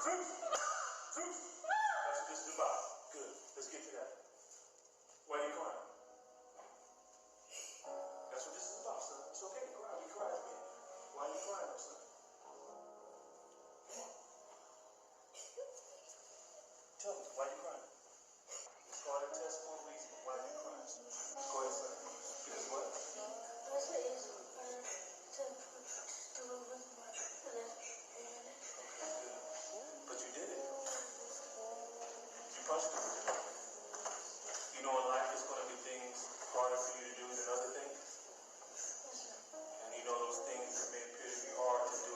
That's what this is about. Good. Let's get to that. Why are you crying? That's what this is about, son. It's okay to cry. We cry as men. Why are you crying, son? Come on. Tell me, why are you crying? It's called a test for a reason. Why are you crying? Go ahead, son. Because what? That's an easy to live with my left hand. But you did it. You punched him. You know in life it's going to be things harder for you to do than other things. And you know those things that may appear to be hard to do,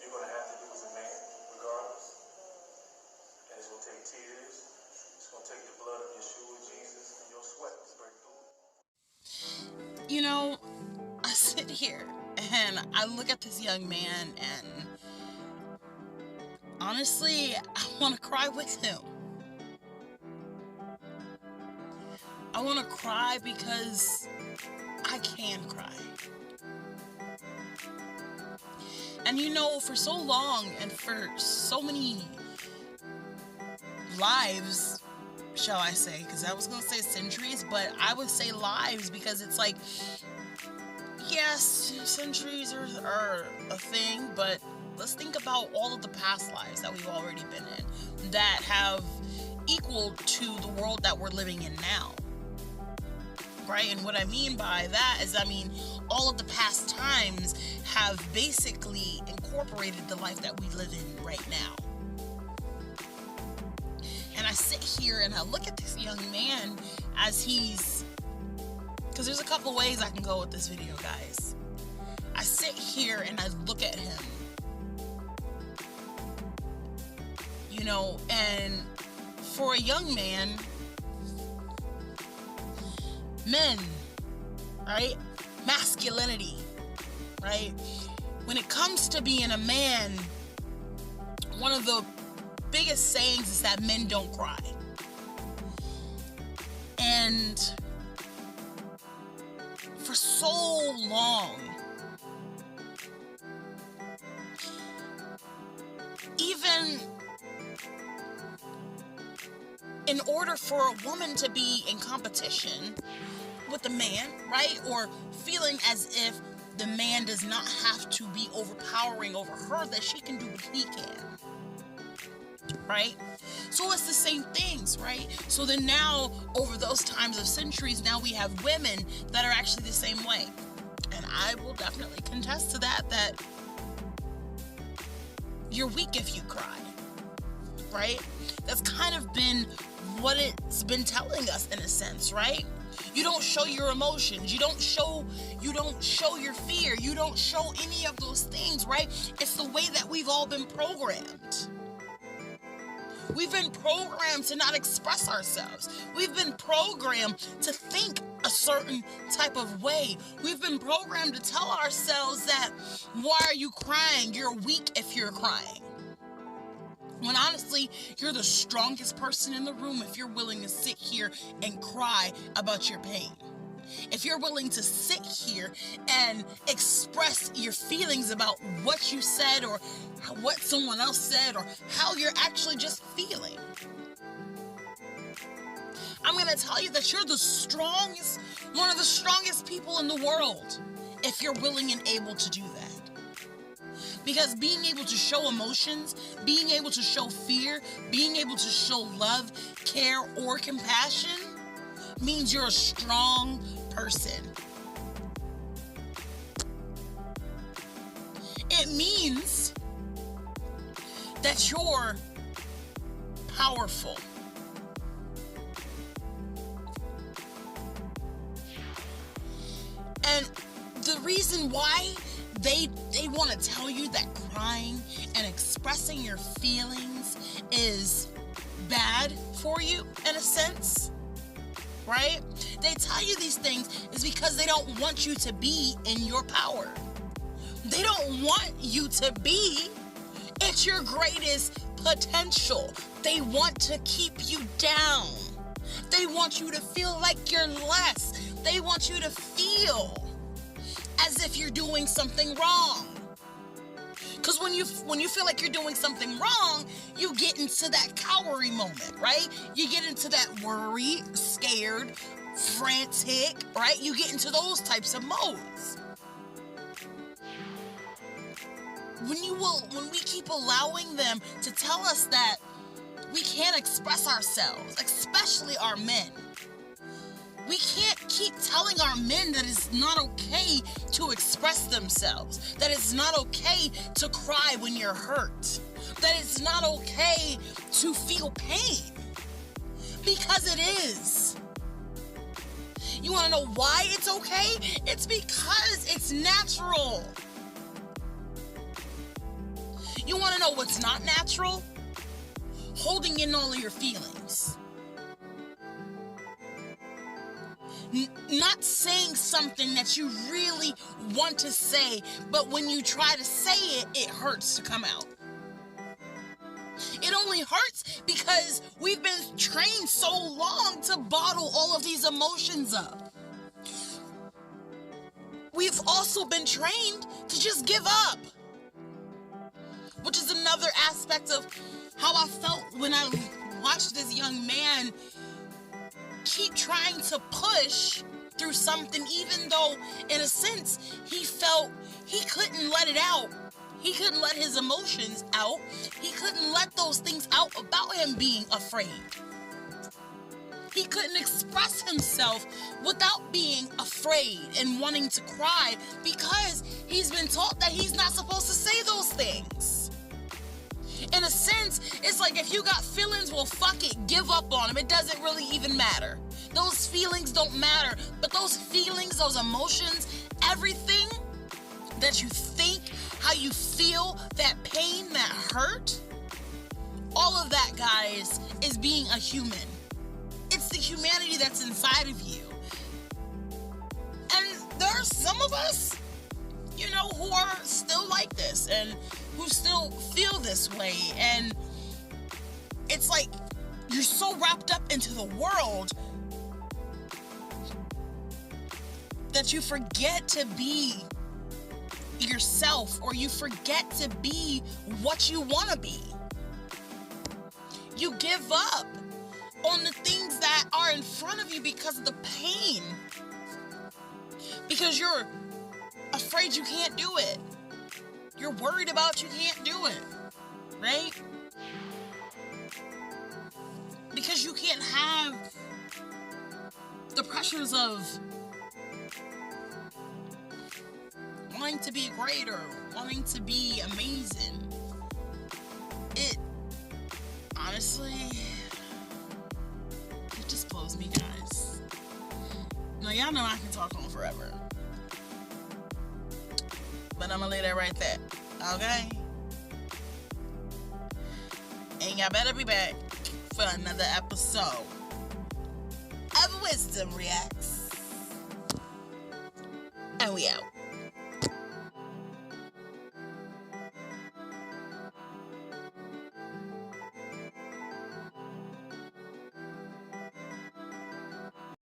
you're going to have to do as a man, regardless. And it's going to take tears. It's going to take the blood of Yeshua, Jesus, and your sweat to break through. You know, I sit here and I look at this young man and honestly, I want to cry with him. I want to cry because I can cry. And you know, for so long and for so many lives, shall I say, because I was going to say centuries, but I would say lives because it's like, yes, centuries are a thing, but let's think about all of the past lives that we've already been in that have equal to the world that we're living in now. Right? And what I mean by that is, all of the past times have basically incorporated the life that we live in right now. And I sit here and I look at this young man as because there's a couple ways I can go with this video, guys. I sit here and I look at him, you know, and for a young man, men, right? Masculinity, right? When it comes to being a man, one of the biggest sayings is that men don't cry. And for so long, even in order for a woman to be in competition with a man, right? Or feeling as if the man does not have to be overpowering over her, that she can do what he can, right? So it's the same things, right? So then now, over those times of centuries, now we have women that are actually the same way. And I will definitely contest to that you're weak if you cry, right? That's kind of been what it's been telling us in a sense, right? You don't show your emotions. You don't show your fear. You don't show any of those things, right? It's the way that we've all been programmed. We've been programmed to not express ourselves. We've been programmed to think a certain type of way. We've been programmed to tell ourselves that, why are you crying? You're weak if you're crying. When honestly, you're the strongest person in the room if you're willing to sit here and cry about your pain. If you're willing to sit here and express your feelings about what you said or what someone else said or how you're actually just feeling. I'm going to tell you that you're the strongest, one of the strongest people in the world if you're willing and able to do that. Because being able to show emotions, being able to show fear, being able to show love, care, or compassion means you're a strong person. It means that you're powerful. And the reason why they want to tell you that crying and expressing your feelings is bad for you, in a sense, right? They tell you these things is because they don't want you to be in your power. They don't want you to be at your greatest potential. They want to keep you down. They want you to feel like you're less. They want you to feel as if you're doing something wrong. Because when you feel like you're doing something wrong, you get into that cowering moment, right? You get into that worry, scared, frantic, right? You get into those types of modes. When we keep allowing them to tell us that we can't express ourselves, especially our men. We can't keep telling our men that it's not okay to express themselves, that it's not okay to cry when you're hurt, that it's not okay to feel pain, because it is. You want to know why it's okay? It's because it's natural. You want to know what's not natural? Holding in all of your feelings. Not saying something that you really want to say, but when you try to say it, it hurts to come out. It only hurts because we've been trained so long to bottle all of these emotions up. We've also been trained to just give up, which is another aspect of how I felt when I watched this young man keep trying to push through something, even though in a sense he felt he couldn't let it out. He couldn't let his emotions out. He couldn't let those things out about him being afraid. He couldn't express himself without being afraid and wanting to cry because he's been taught that he's not supposed to say those things. In a sense, it's like if you got feelings, well, fuck it, give up on them. It doesn't really even matter. Those feelings don't matter, but those feelings, those emotions, everything that you think, how you feel, that pain, that hurt, all of that, guys, is being a human. It's the humanity that's inside of you. And there are some of us, who are still like this and who still feel this way. And it's like you're so wrapped up into the world that you forget to be yourself, or you forget to be what you want to be. You give up on the things that are in front of you because of the pain. Because you're afraid you can't do it. You're worried about you can't do it, right? Because you can't have the pressures of wanting to be great or wanting to be amazing. It honestly, it just blows me, guys. Now, y'all know I can talk on forever, but I'm gonna leave that right there, okay? And y'all better be back for another episode of Wisdom Reacts. And we out.